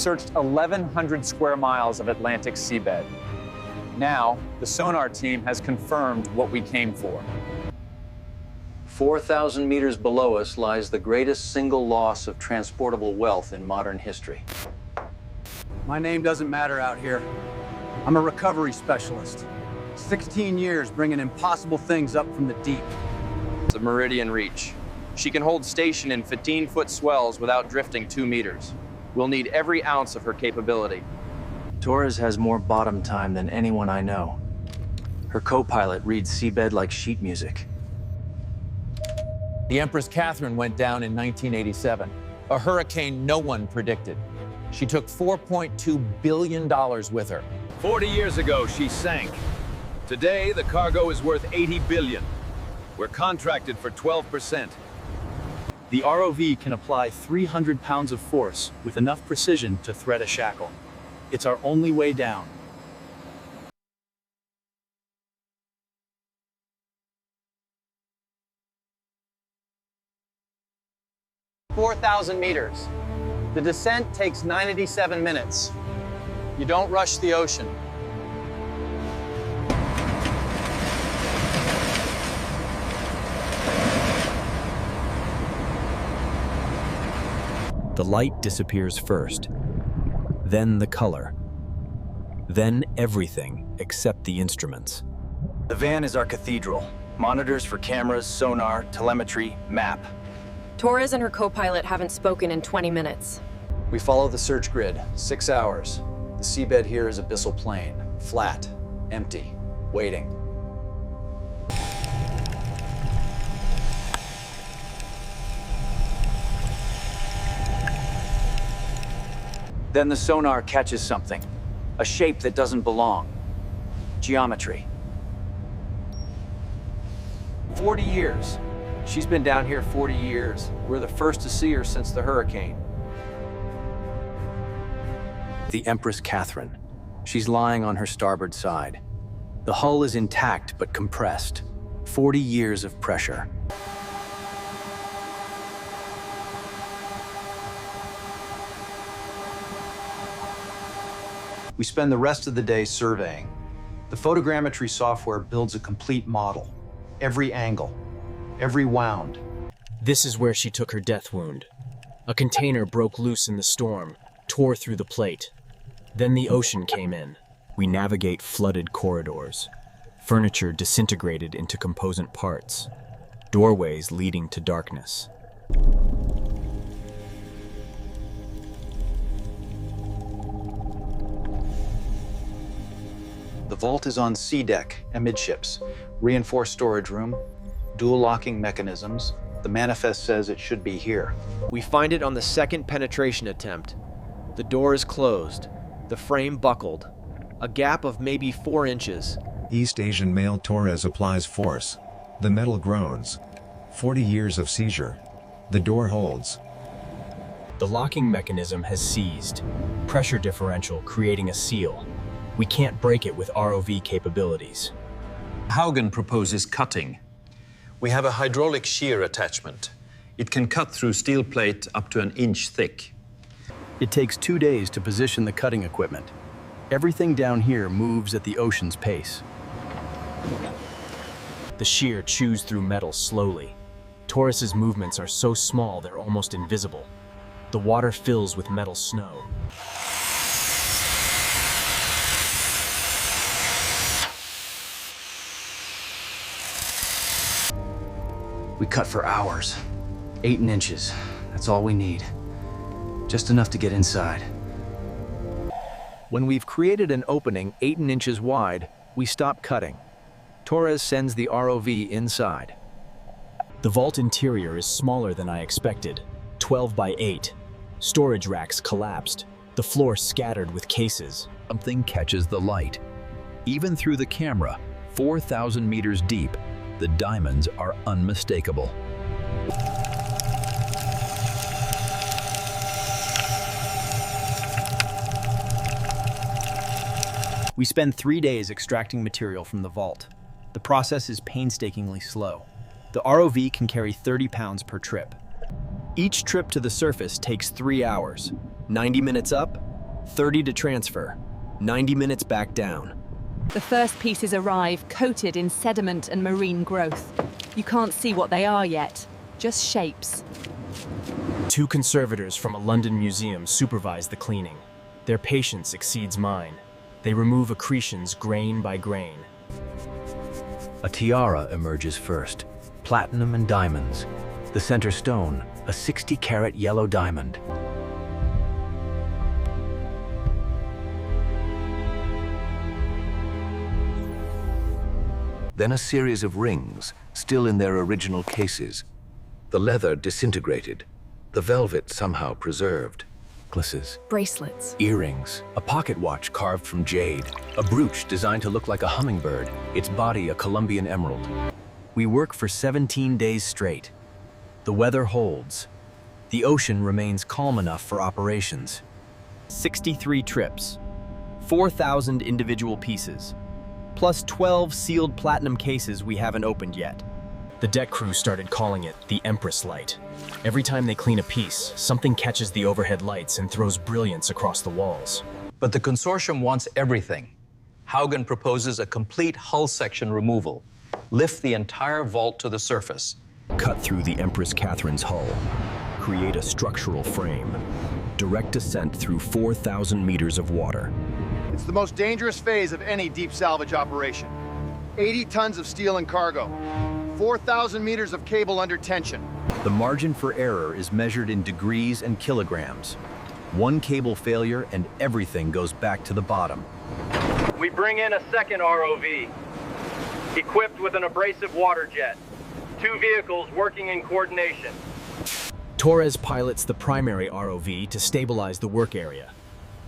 searched 1,100 square miles of Atlantic seabed. Now, the sonar team has confirmed what we came for. 4,000 meters below us lies the greatest single loss of transportable wealth in modern history. My name doesn't matter out here. I'm a recovery specialist. 16 years bringing impossible things up from the deep. The Meridian Reach. She can hold station in 15-foot swells without drifting 2 meters. We'll need every ounce of her capability. Torres has more bottom time than anyone I know. Her co-pilot reads seabed like sheet music. The Empress Catherine went down in 1987, a hurricane no one predicted. She took $4.2 billion with her. 40 years ago, she sank. Today, the cargo is worth $80 billion. We're contracted for 12%. The ROV can apply 300 pounds of force with enough precision to thread a shackle. It's our only way down. "4,000 meters. The descent takes 97 minutes. You don't rush the ocean. The light disappears first, then the color, then everything except the instruments. The van is our cathedral. Monitors for cameras, sonar, telemetry, map. Torres and her co-pilot haven't spoken in 20 minutes. We follow the search grid, 6 hours. The seabed here is abyssal plain, flat, empty, waiting. Then the sonar catches something, a shape that doesn't belong. Geometry. 40 years. She's been down here 40 years. We're the first to see her since the hurricane. The Empress Catherine. She's lying on her starboard side. The hull is intact but compressed. 40 years of pressure. We spend the rest of the day surveying. The photogrammetry software builds a complete model. Every angle, every wound. This is where she took her death wound. A container broke loose in the storm, tore through the plate. Then the ocean came in. We navigate flooded corridors. Furniture disintegrated into composite parts. Doorways leading to darkness. The vault is on C deck, amidships. Reinforced storage room, dual locking mechanisms. The manifest says it should be here. We find it on the second penetration attempt. The door is closed. The frame buckled. A gap of maybe 4 inches. East Asian male Torres applies force. The metal groans. 40 years of seizure. The door holds. The locking mechanism has seized. Pressure differential creating a seal. We can't break it with ROV capabilities. Haugen proposes cutting. We have a hydraulic shear attachment. It can cut through steel plate up to 1 inch thick. It takes 2 days to position the cutting equipment. Everything down here moves at the ocean's pace. The shear chews through metal slowly. Torres's movements are so small they're almost invisible. The water fills with metal snow. We cut for hours. 8 inches. That's all we need. Just enough to get inside. When we've created an opening 8 inches wide, we stop cutting. Torres sends the ROV inside. The vault interior is smaller than I expected, 12 by 8. Storage racks collapsed, the floor scattered with cases. Something catches the light. Even through the camera, 4,000 meters deep, the diamonds are unmistakable. We spend 3 days extracting material from the vault. The process is painstakingly slow. The ROV can carry 30 pounds per trip. Each trip to the surface takes 3 hours, 90 minutes up, 30 to transfer, 90 minutes back down. The first pieces arrive coated in sediment and marine growth. You can't see what they are yet, just shapes. 2 conservators from a London museum supervise the cleaning. Their patience exceeds mine. They remove accretions grain by grain. A tiara emerges first, platinum and diamonds. The center stone, a 60-carat yellow diamond. Then a series of rings, still in their original cases. The leather disintegrated, the velvet somehow preserved. Necklaces, Bracelets. earrings, a pocket watch carved from jade, a brooch designed to look like a hummingbird, its body a Colombian emerald. We work for 17 days straight. The weather holds. The ocean remains calm enough for operations. 63 trips, 4,000 individual pieces, plus 12 sealed platinum cases we haven't opened yet. The deck crew started calling it the Empress Light. Every time they clean a piece, something catches the overhead lights and throws brilliance across the walls. But the consortium wants everything. Haugen proposes a complete hull section removal. Lift the entire vault to the surface. Cut through the Empress Catherine's hull. Create a structural frame. Direct descent through 4,000 meters of water. It's the most dangerous phase of any deep salvage operation. 80 tons of steel and cargo. 4,000 meters of cable under tension. The margin for error is measured in degrees and kilograms. One cable failure and everything goes back to the bottom. We bring in a second ROV, equipped with an abrasive water jet. 2 vehicles working in coordination. Torres pilots the primary ROV to stabilize the work area.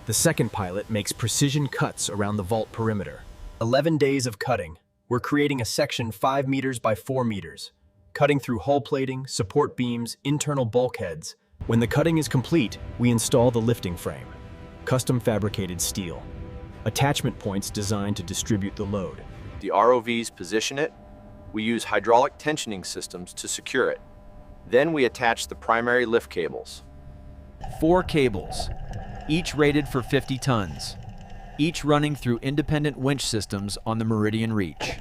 The second pilot makes precision cuts around the vault perimeter. 11 days of cutting. We're creating a section 5 meters by 4 meters, cutting through hull plating, support beams, internal bulkheads. When the cutting is complete, we install the lifting frame, custom fabricated steel, attachment points designed to distribute the load. The ROVs position it. We use hydraulic tensioning systems to secure it. Then we attach the primary lift cables. 4 cables, each rated for 50 tons, each running through independent winch systems on the Meridian Reach.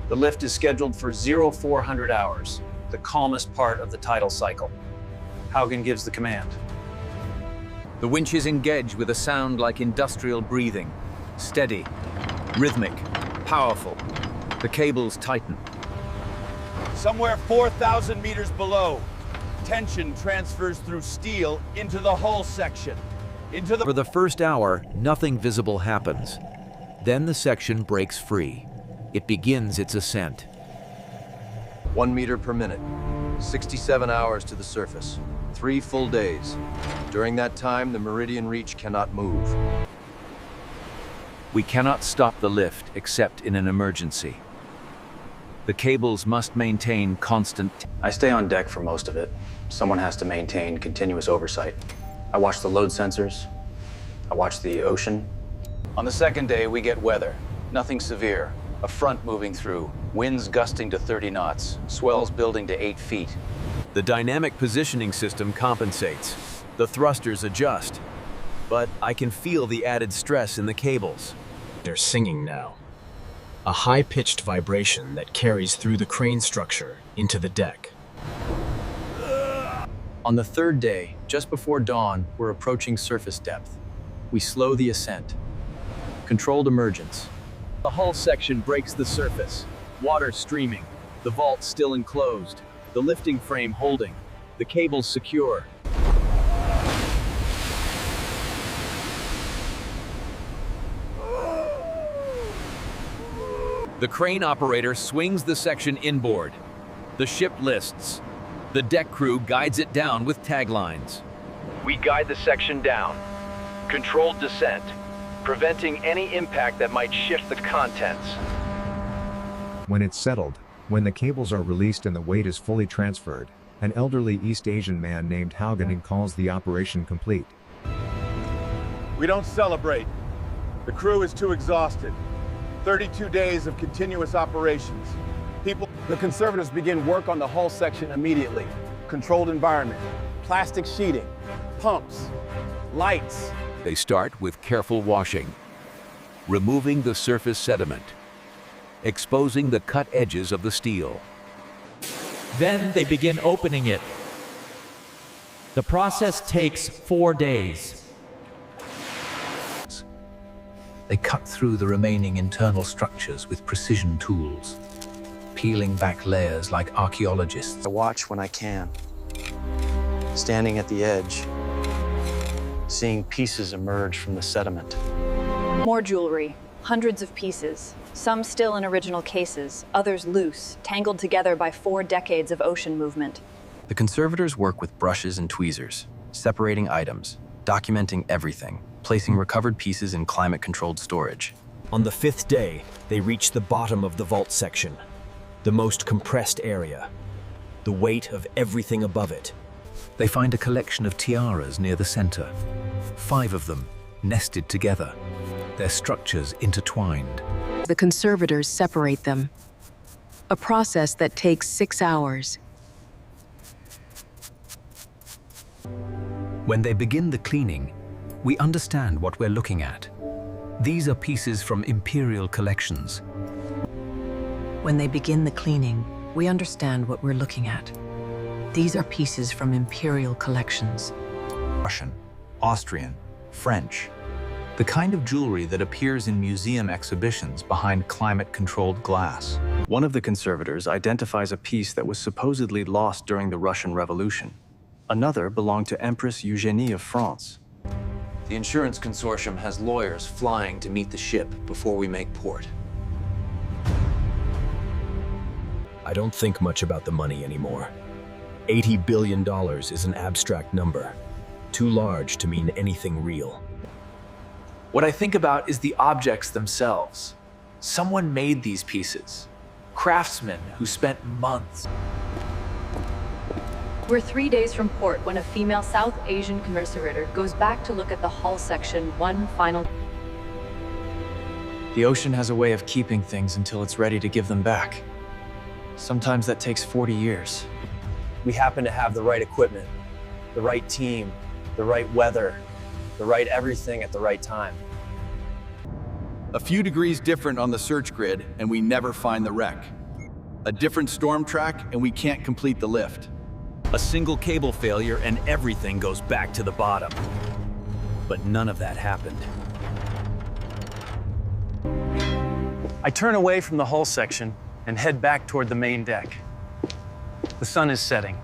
The lift is scheduled for 0400 hours, the calmest part of the tidal cycle. Haugen gives the command. The winches engage with a sound like industrial breathing. Steady, rhythmic, powerful. The cables tighten. Somewhere 4,000 meters below, tension transfers through steel into the hull section. For the first hour, nothing visible happens. Then the section breaks free. It begins its ascent. 1 meter per minute. 67 hours to the surface. 3 full days. During that time, the Meridian Reach cannot move. We cannot stop the lift except in an emergency. The cables must maintain constant. I stay on deck for most of it. Someone has to maintain continuous oversight. I watch the load sensors. I watch the ocean. On the second day, we get weather. Nothing severe. A front moving through. Winds gusting to 30 knots. Swells building to 8 feet. The dynamic positioning system compensates. The thrusters adjust. But I can feel the added stress in the cables. They're singing now. A high-pitched vibration that carries through the crane structure into the deck. On the third day, just before dawn, we're approaching surface depth. We slow the ascent. Controlled emergence. The hull section breaks the surface. Water streaming. The vault still enclosed. The lifting frame holding. The cables secure. The crane operator swings the section inboard. The ship lists. The deck crew guides it down with taglines. We guide the section down. Controlled descent, preventing any impact that might shift the contents. When it's settled, when the cables are released and the weight is fully transferred, an elderly East Asian man named Haugen calls the operation complete. We don't celebrate. The crew is too exhausted. 32 days of continuous operations. The conservatives begin work on the hull section immediately. Controlled environment, plastic sheeting, pumps, lights. They start with careful washing, removing the surface sediment, exposing the cut edges of the steel. Then they begin opening it. The process takes 4 days. They cut through the remaining internal structures with precision tools, peeling back layers like archaeologists. I watch when I can, standing at the edge, seeing pieces emerge from the sediment. More jewelry, hundreds of pieces, some still in original cases, others loose, tangled together by 4 decades of ocean movement. The conservators work with brushes and tweezers, separating items, documenting everything, placing recovered pieces in climate-controlled storage. On the 5th day, they reach the bottom of the vault section, the most compressed area, the weight of everything above it. They find a collection of tiaras near the center, 5 of them nested together, their structures intertwined. The conservators separate them, a process that takes 6 hours. When they begin the cleaning, we understand what we're looking at. These are pieces from imperial collections. When they begin the cleaning, we understand what we're looking at. These are pieces from imperial collections. Russian, Austrian, French. The kind of jewelry that appears in museum exhibitions behind climate-controlled glass. One of the conservators identifies a piece that was supposedly lost during the Russian Revolution. Another belonged to Empress Eugénie of France. The insurance consortium has lawyers flying to meet the ship before we make port. I don't think much about the money anymore. $80 billion is an abstract number, too large to mean anything real. What I think about is the objects themselves. Someone made these pieces. Craftsmen who spent months. We're 3 days from port when a female South Asian conservator goes back to look at the hull section one final. The ocean has a way of keeping things until it's ready to give them back. Sometimes that takes 40 years. We happen to have the right equipment, the right team, the right weather, the right everything at the right time. A few degrees different on the search grid, and we never find the wreck. A different storm track, and we can't complete the lift. A single cable failure and everything goes back to the bottom. But none of that happened. I turn away from the hull section and head back toward the main deck. The sun is setting.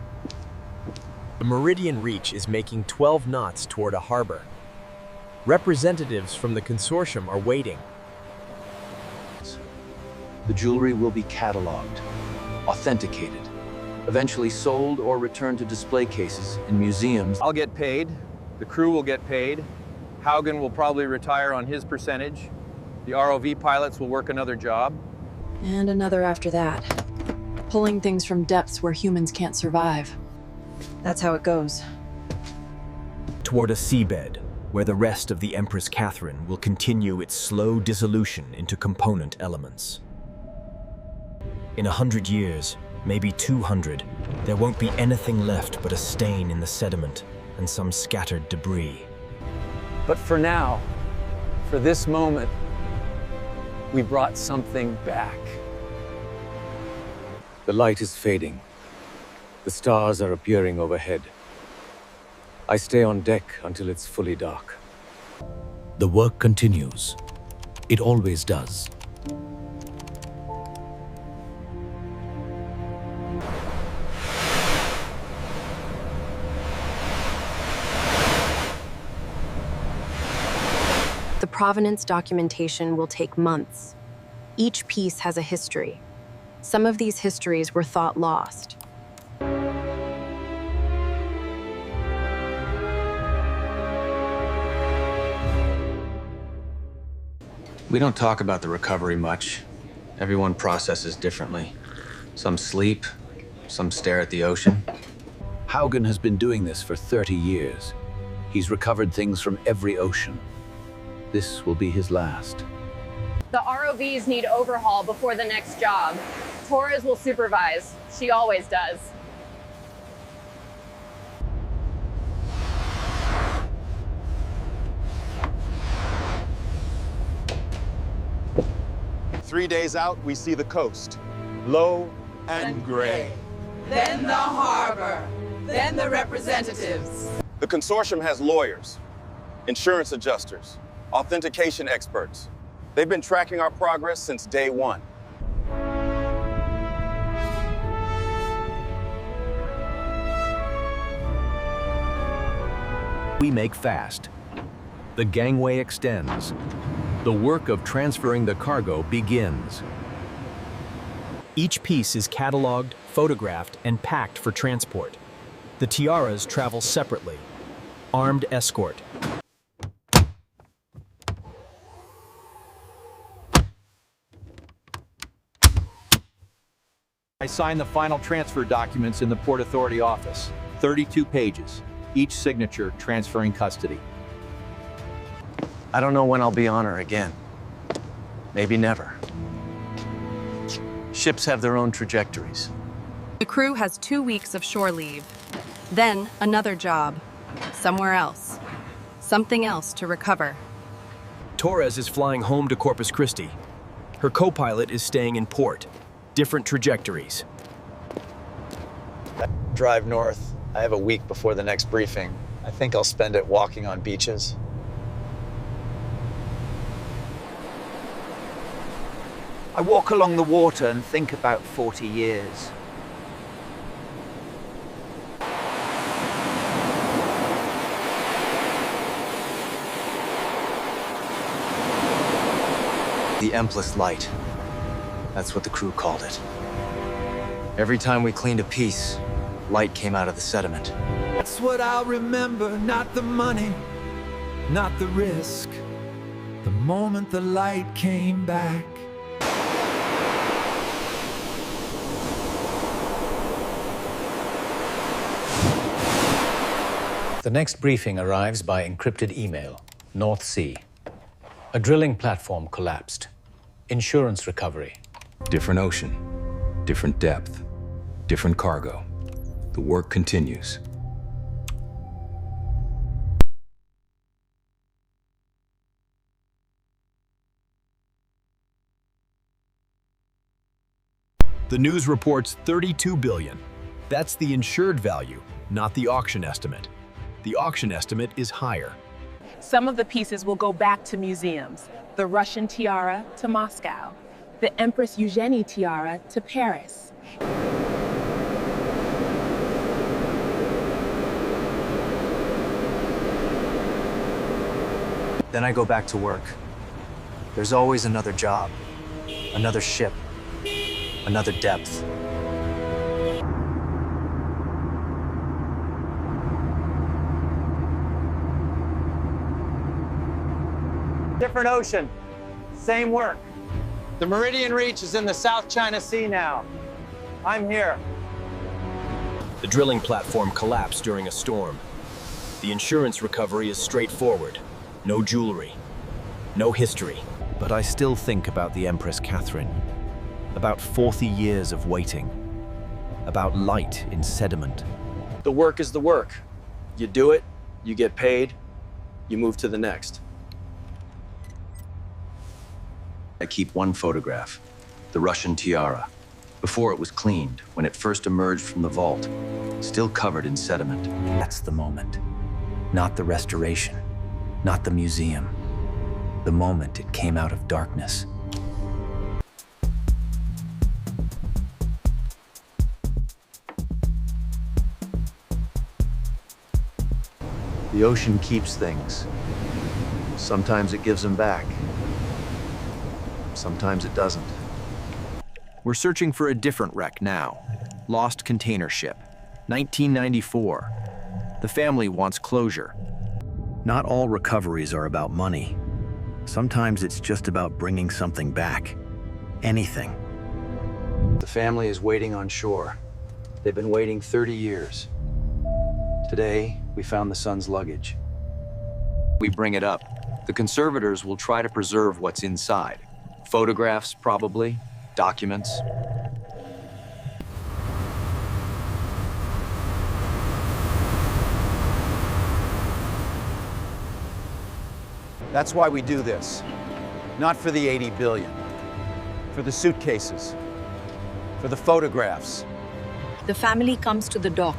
The Meridian Reach is making 12 knots toward a harbor. Representatives from the consortium are waiting. The jewelry will be cataloged, authenticated, eventually sold or returned to display cases in museums. I'll get paid, the crew will get paid, Haugen will probably retire on his percentage, the ROV pilots will work another job. And another after that. Pulling things from depths where humans can't survive. That's how it goes. Toward a seabed, where the rest of the Empress Catherine will continue its slow dissolution into component elements. In 100 years, maybe 200, there won't be anything left but a stain in the sediment and some scattered debris. But for now, for this moment, we brought something back. The light is fading. The stars are appearing overhead. I stay on deck until it's fully dark. The work continues. It always does. The provenance documentation will take months. Each piece has a history. Some of these histories were thought lost. We don't talk about the recovery much. Everyone processes differently. Some sleep, some stare at the ocean. Haugen has been doing this for 30 years. He's recovered things from every ocean. This will be his last. The ROVs need overhaul before the next job. Torres will supervise. She always does. 3 days out, we see the coast, low and gray. Then the harbor, then the representatives. The consortium has lawyers, insurance adjusters, authentication experts. They've been tracking our progress since day one. We make fast. The gangway extends. The work of transferring the cargo begins. Each piece is cataloged, photographed, and packed for transport. The tiaras travel separately. Armed escort. I signed the final transfer documents in the Port Authority office. 32 pages, each signature transferring custody. I don't know when I'll be on her again. Maybe never. Ships have their own trajectories. The crew has 2 weeks of shore leave. Then another job. Somewhere else. Something else to recover. Torres is flying home to Corpus Christi. Her co-pilot is staying in port. Different trajectories. Drive north. I have a week before the next briefing. I think I'll spend it walking on beaches. I walk along the water and think about 40 years. The Empress light. That's what the crew called it. Every time we cleaned a piece, light came out of the sediment. That's what I'll remember, not the money, not the risk. The moment the light came back. The next briefing arrives by encrypted email. North Sea. A drilling platform collapsed. Insurance recovery. Different ocean, different depth, different cargo. The work continues. The news reports 32 billion. That's the insured value, not the auction estimate. The auction estimate is higher. Some of the pieces will go back to museums. The Russian tiara to Moscow. The Empress Eugenie tiara to Paris. Then I go back to work. There's always another job, another ship, another depth. Different ocean, same work. The Meridian Reach is in the South China Sea now. I'm here. The drilling platform collapsed during a storm. The insurance recovery is straightforward. No jewelry, no history. But I still think about the Empress Catherine. About 40 years of waiting. About light in sediment. The work is the work. You do it, you get paid, you move to the next. I keep one photograph, the Russian tiara, before it was cleaned, when it first emerged from the vault, still covered in sediment. That's the moment, not the restoration, not the museum. The moment it came out of darkness. The ocean keeps things. Sometimes it gives them back. Sometimes it doesn't. We're searching for a different wreck now. Lost container ship, 1994. The family wants closure. Not all recoveries are about money. Sometimes it's just about bringing something back. Anything. The family is waiting on shore. They've been waiting 30 years. Today, we found the son's luggage. We bring it up. The conservators will try to preserve what's inside. Photographs, probably. Documents. That's why we do this. Not for the 80 billion. For the suitcases. For the photographs. The family comes to the dock.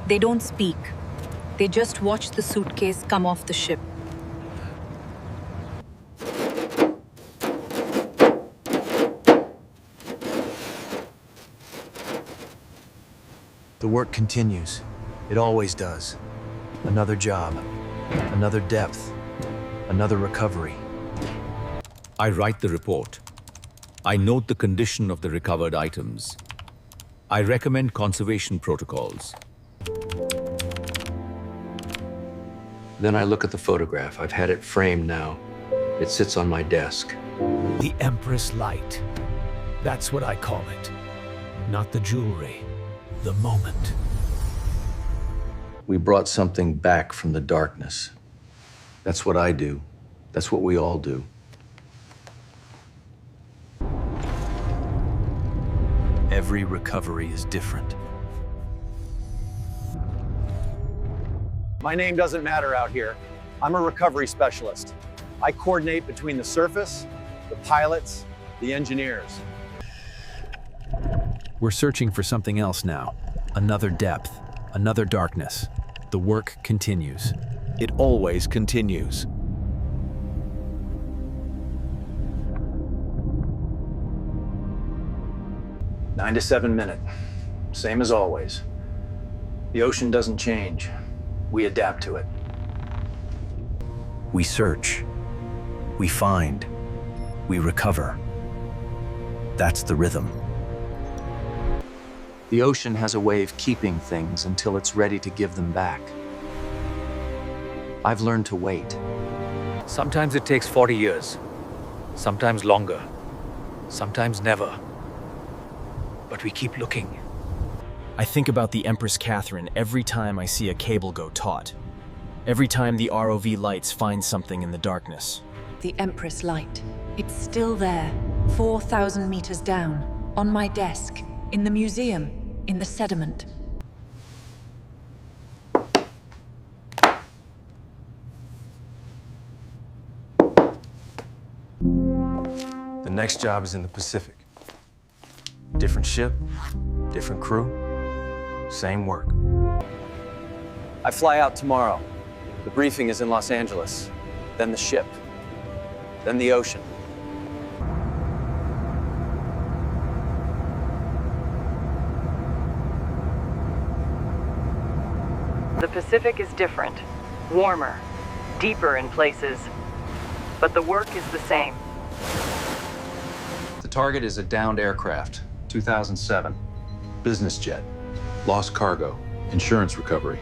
They don't speak. They just watch the suitcase come off the ship. The work continues. It always does. Another job, another depth, another recovery. I write the report. I note the condition of the recovered items. I recommend conservation protocols. Then I look at the photograph. I've had it framed now. It sits on my desk. The Empress Light. That's what I call it. Not the jewelry, the moment. We brought something back from the darkness. That's what I do. That's what we all do. Every recovery is different. My name doesn't matter out here. I'm a recovery specialist. I coordinate between the surface, the pilots, the engineers. We're searching for something else now. Another depth, another darkness. The work continues. It always continues. Nine to 7 minute. Same as always. The ocean doesn't change. We adapt to it. We search. We find. We recover. That's the rhythm. The ocean has a way of keeping things until it's ready to give them back. I've learned to wait. Sometimes it takes 40 years, sometimes longer, sometimes never. But we keep looking. I think about the Empress Catherine every time I see a cable go taut. Every time the ROV lights find something in the darkness. The Empress Light. It's still there, 4,000 meters down, on my desk, in the museum, in the sediment. The next job is in the Pacific. Different ship, different crew, same work. I fly out tomorrow. The briefing is in Los Angeles. Then the ship. Then the ocean. The Pacific is different, warmer, deeper in places, but the work is the same. The target is a downed aircraft, 2007. Business jet. Lost cargo. Insurance recovery.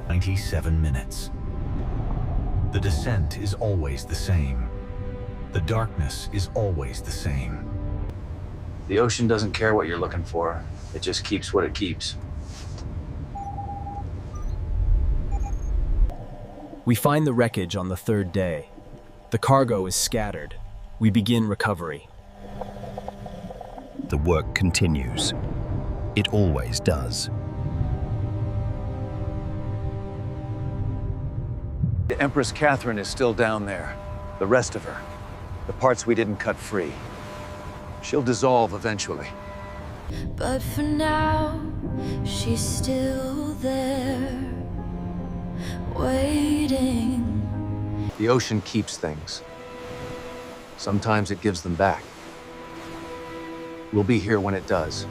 "97 minutes. The descent is always the same. The darkness is always the same. The ocean doesn't care what you're looking for. It just keeps what it keeps. We find the wreckage on the third day. The cargo is scattered. We begin recovery. The work continues. It always does. The Empress Catherine is still down there. The rest of her. The parts we didn't cut free. She'll dissolve eventually. But for now, she's still there, waiting. The ocean keeps things. Sometimes it gives them back. We'll be here when it does.